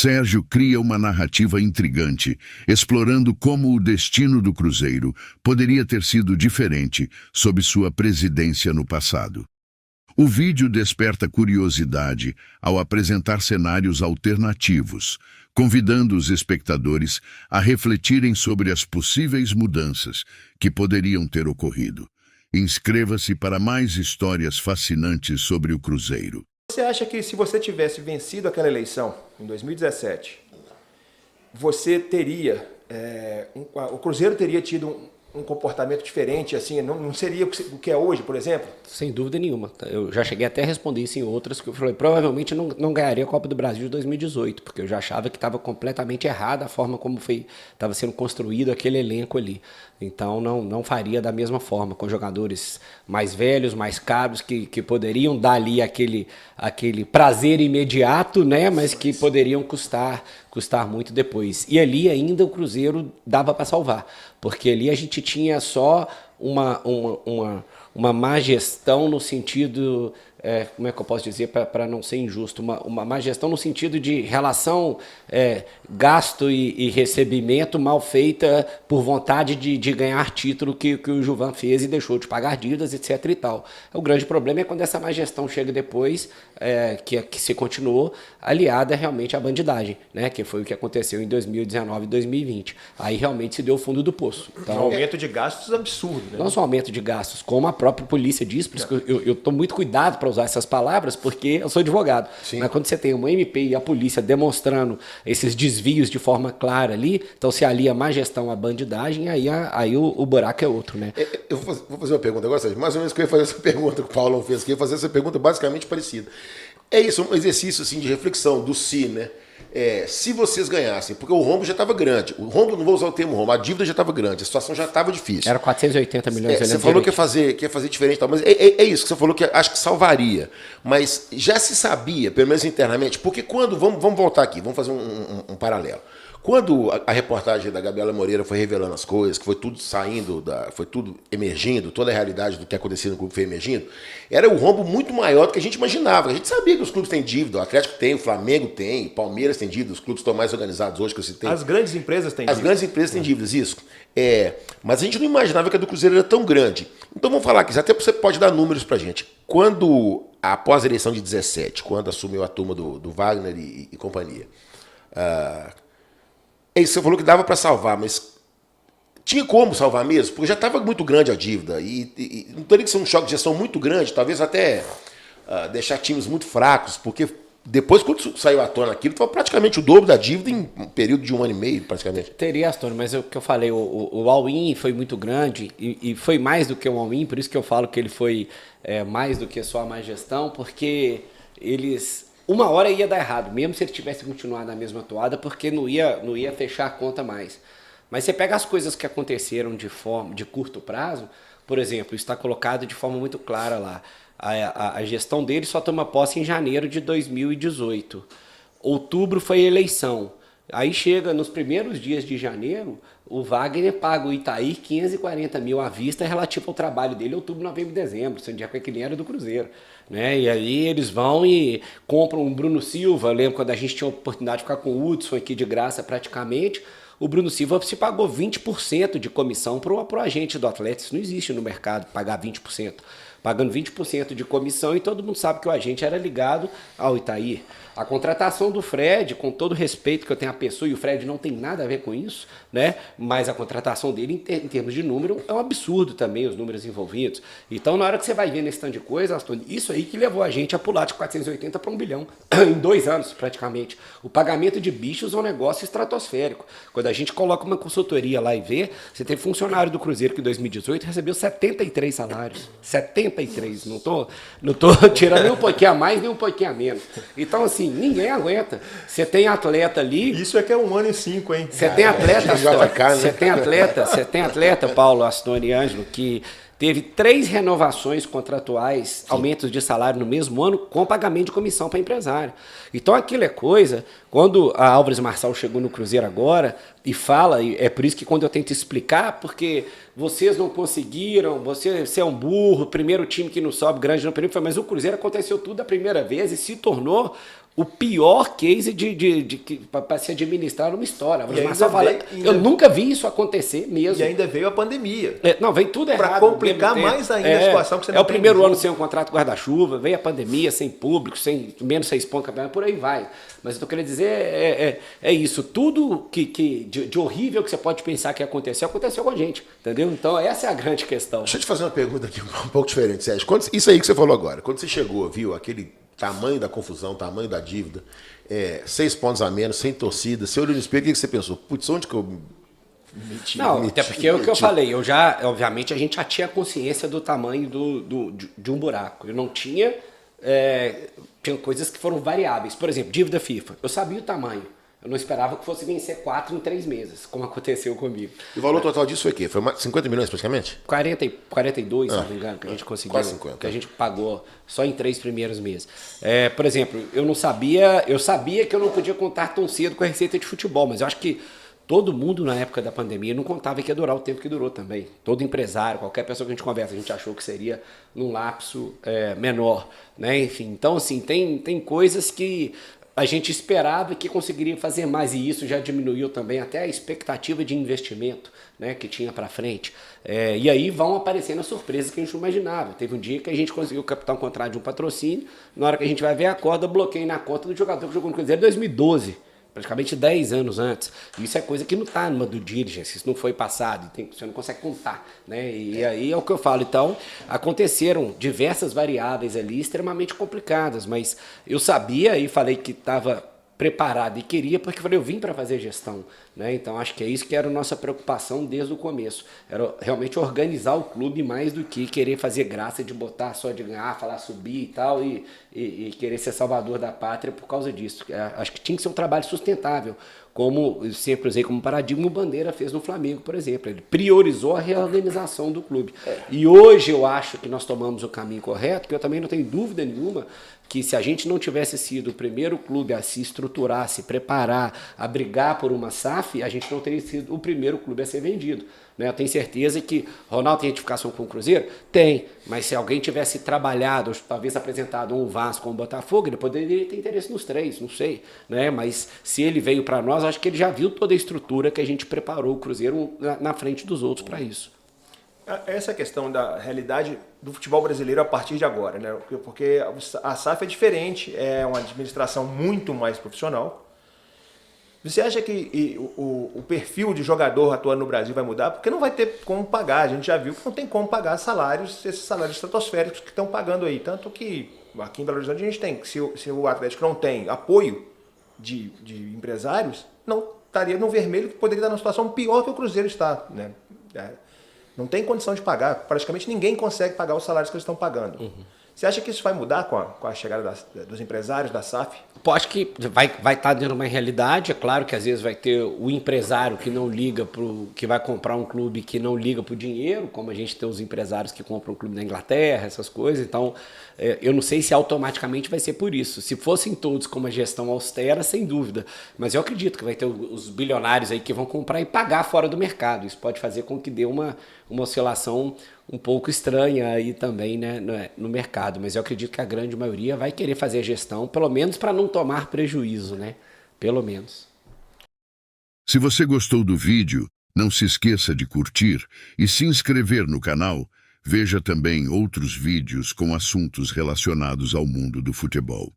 Sérgio cria uma narrativa intrigante, explorando como o destino do Cruzeiro poderia ter sido diferente sob sua presidência no passado. O vídeo desperta curiosidade ao apresentar cenários alternativos, convidando os espectadores a refletirem sobre as possíveis mudanças que poderiam ter ocorrido. Inscreva-se para mais histórias fascinantes sobre o Cruzeiro. Você acha que se você tivesse vencido aquela eleição em 2017, você teria, o Cruzeiro teria tido um comportamento diferente, assim, não seria o que é hoje, por exemplo? Sem dúvida nenhuma. Eu já cheguei até a responder isso em outras, que eu falei, provavelmente não ganharia a Copa do Brasil de 2018, porque eu já achava que estava completamente errada a forma como estava sendo construído aquele elenco ali. Então não faria da mesma forma, com jogadores mais velhos, mais caros, que poderiam dar ali aquele prazer imediato, né, mas que poderiam custar muito depois. E ali ainda o Cruzeiro dava para salvar, porque ali a gente tinha só uma má gestão no sentido, como é que eu posso dizer para não ser injusto, uma má gestão no sentido de relação gasto e recebimento mal feita por vontade de ganhar título que o Gilvan fez e deixou de pagar dívidas, etc. e tal. O grande problema é quando essa má gestão chega depois, que se continuou, aliada realmente à bandidagem, né? Que foi o que aconteceu em 2019 e 2020. Aí realmente se deu o fundo do poço. Então, um aumento de gastos absurdo, né? Não só aumento de gastos, como a própria polícia diz, por isso que eu tomo muito cuidado para usar essas palavras, porque eu sou advogado. Sim. Mas quando você tem uma MP e a polícia demonstrando esses desvios de forma clara ali, então se alia a má gestão à bandidagem, aí o buraco é outro, né? Eu vou fazer uma pergunta agora, Sérgio. Mais ou menos que eu ia fazer essa pergunta que o Paulo fez aqui, eu ia fazer essa pergunta basicamente parecida. É isso, um exercício assim, de reflexão do si, né? Se vocês ganhassem, porque o rombo já estava grande, não vou usar o termo rombo, a dívida já estava grande, a situação já estava difícil. Era 480 milhões. Você falou que ia fazer diferente, mas é isso que você falou, que acho que salvaria. Mas já se sabia, pelo menos internamente, porque quando, vamos voltar aqui, vamos fazer um paralelo. Quando a reportagem da Gabriela Moreira foi revelando as coisas, que foi tudo saindo, foi tudo emergindo, toda a realidade do que acontecia no clube foi emergindo, era um rombo muito maior do que a gente imaginava. A gente sabia que os clubes têm dívida, o Atlético tem, o Flamengo tem, o Palmeiras tem dívida, os clubes estão mais organizados hoje que eu citei. As grandes empresas têm dívidas. As grandes empresas têm dívidas, isso. Mas a gente não imaginava que a do Cruzeiro era tão grande. Então vamos falar aqui, até você pode dar números pra gente. Quando, após a eleição de 17, quando assumiu a turma do Wagner e companhia, isso você falou que dava para salvar, mas tinha como salvar mesmo? Porque já estava muito grande a dívida. E não teria que ser um choque de gestão muito grande, talvez até deixar times muito fracos, porque depois, quando saiu à tona aquilo, estava praticamente o dobro da dívida em um período de 1 ano e meio, praticamente. Teria, Astônio, mas o que eu falei, o all-in foi muito grande e foi mais do que um all-in, por isso que eu falo que ele foi mais do que só a má gestão, porque eles... Uma hora ia dar errado, mesmo se ele tivesse continuado na mesma toada, porque não ia fechar a conta mais. Mas você pega as coisas que aconteceram de curto prazo, por exemplo, está colocado de forma muito clara lá. A gestão dele só toma posse em janeiro de 2018. Outubro foi eleição. Aí chega nos primeiros dias de janeiro, o Wagner paga o Itaí 540 mil à vista relativo ao trabalho dele, outubro, novembro e dezembro, sendo que nem era do Cruzeiro. Né? E aí eles vão e compram um Bruno Silva. Lembro quando a gente tinha a oportunidade de ficar com o Hudson aqui de graça praticamente, o Bruno Silva se pagou 20% de comissão para o agente do Atlético. Isso não existe no mercado, pagar 20%. Pagando 20% de comissão, e todo mundo sabe que o agente era ligado ao Itaí. A contratação do Fred, com todo o respeito que eu tenho à pessoa, e o Fred não tem nada a ver com isso, né? Mas a contratação dele, em termos de número, é um absurdo também, os números envolvidos. Então, na hora que você vai ver nesse tanto de coisa, Astônio, isso aí que levou a gente a pular de 480 para 1 bilhão, em 2 anos, praticamente. O pagamento de bichos é um negócio estratosférico. Quando a gente coloca uma consultoria lá e vê, você tem funcionário do Cruzeiro que em 2018 recebeu 73 salários. 73, não tô tirando nem um pouquinho a mais, nem um pouquinho a menos. Então, assim, ninguém aguenta. Você tem atleta ali... Isso é que é 1 ano e 5, hein? Você tem atleta, você tem atleta, Paulo, Astônio e Ângelo, que teve 3 renovações contratuais, aumentos de salário no mesmo ano, com pagamento de comissão para empresário. Então aquilo é coisa, quando a Álvares Marçal chegou no Cruzeiro agora e fala, e é por isso que quando eu tento explicar, porque vocês não conseguiram, você é um burro, primeiro time que não sobe, grande no primeiro, mas o Cruzeiro aconteceu tudo a primeira vez e se tornou o pior case para se administrar uma história. E ainda Eu nunca vi isso acontecer mesmo. E ainda veio a pandemia. Não, vem tudo errado. Para complicar mais ainda a situação que você não É o tem primeiro jogo. ano sem um contrato guarda-chuva, veio a pandemia, sem público, sem menos 6 pontos, campeonato, por aí vai. Mas eu tô querendo dizer é isso. Tudo de horrível que você pode pensar que aconteceu com a gente. Entendeu? Então essa é a grande questão. Deixa eu te fazer uma pergunta aqui um pouco diferente, Sérgio. Isso aí que você falou agora, quando você chegou, viu aquele tamanho da confusão, tamanho da dívida, 6 pontos a menos, sem torcida, você olhou no espelho, o que você pensou? Putz, onde que eu Não, até porque é o que eu falei, obviamente, a gente já tinha consciência do tamanho de um buraco. Eu não tinha, tinha coisas que foram variáveis. Por exemplo, dívida FIFA. Eu sabia o tamanho. Eu não esperava que fosse vencer 4 em 3 meses, como aconteceu comigo. E o valor total disso foi o quê? Foi 50 milhões praticamente? 42, se não me engano, que a gente conseguiu. Quase 50. Que a gente pagou só em 3 primeiros meses. Por exemplo, eu sabia que eu não podia contar tão cedo com a receita de futebol, mas eu acho que todo mundo na época da pandemia não contava que ia durar o tempo que durou também. Todo empresário, qualquer pessoa que a gente conversa, a gente achou que seria num lapso menor, né? Enfim, então assim, tem coisas que a gente esperava que conseguiria fazer mais, e isso já diminuiu também até a expectativa de investimento, né, que tinha para frente. E aí vão aparecendo as surpresas que a gente não imaginava. Teve um dia que a gente conseguiu captar um contrato de um patrocínio, na hora que a gente vai ver a corda, bloqueio na conta do jogador que jogou no Cruzeiro em 2012. Praticamente 10 anos antes. Isso é coisa que não está numa due diligence, isso não foi passado, você não consegue contar, né? E aí é o que eu falo. Então, aconteceram diversas variáveis ali extremamente complicadas, mas eu sabia e falei que estava preparado e queria, porque eu falei, eu vim para fazer gestão, né? Então acho que é isso que era a nossa preocupação desde o começo, era realmente organizar o clube mais do que querer fazer graça de botar só de ganhar, falar subir e tal, e querer ser salvador da pátria por causa disso. Acho que tinha que ser um trabalho sustentável, como eu sempre usei como paradigma, o Bandeira fez no Flamengo, por exemplo. Ele priorizou a reorganização do clube. E hoje eu acho que nós tomamos o caminho correto, porque eu também não tenho dúvida nenhuma que se a gente não tivesse sido o primeiro clube a se estruturar, a se preparar, a brigar por uma SAF, a gente não teria sido o primeiro clube a ser vendido. Né? Eu tenho certeza que Ronaldo tem identificação com o Cruzeiro? Tem, mas se alguém tivesse trabalhado, ou talvez apresentado um Vasco ou um Botafogo, ele poderia ter interesse nos 3, não sei. Né? Mas se ele veio para nós, acho que ele já viu toda a estrutura que a gente preparou o Cruzeiro na frente dos outros para isso. Essa questão da realidade do futebol brasileiro a partir de agora, né? Porque a SAF é diferente, é uma administração muito mais profissional. Você acha que o perfil de jogador atuando no Brasil vai mudar? Porque não vai ter como pagar, a gente já viu que não tem como pagar salários, esses salários estratosféricos que estão pagando aí. Tanto que aqui em Belo Horizonte a gente tem, se o Atlético não tem apoio de empresários, não estaria no vermelho, que poderia estar numa situação pior que o Cruzeiro está, né? Não tem condição de pagar, praticamente ninguém consegue pagar os salários que eles estão pagando. Uhum. Você acha que isso vai mudar com a chegada dos empresários da SAF? Acho que vai estar dentro de uma realidade. É claro que às vezes vai ter o empresário que não liga que vai comprar um clube que não liga para o dinheiro, como a gente tem os empresários que compram um clube na Inglaterra, essas coisas. Então, eu não sei se automaticamente vai ser por isso. Se fossem todos com uma gestão austera, sem dúvida. Mas eu acredito que vai ter os bilionários aí que vão comprar e pagar fora do mercado. Isso pode fazer com que dê uma oscilação um pouco estranha aí também, né, no mercado, mas eu acredito que a grande maioria vai querer fazer a gestão, pelo menos para não tomar prejuízo, né? Pelo menos. Se você gostou do vídeo, não se esqueça de curtir e se inscrever no canal. Veja também outros vídeos com assuntos relacionados ao mundo do futebol.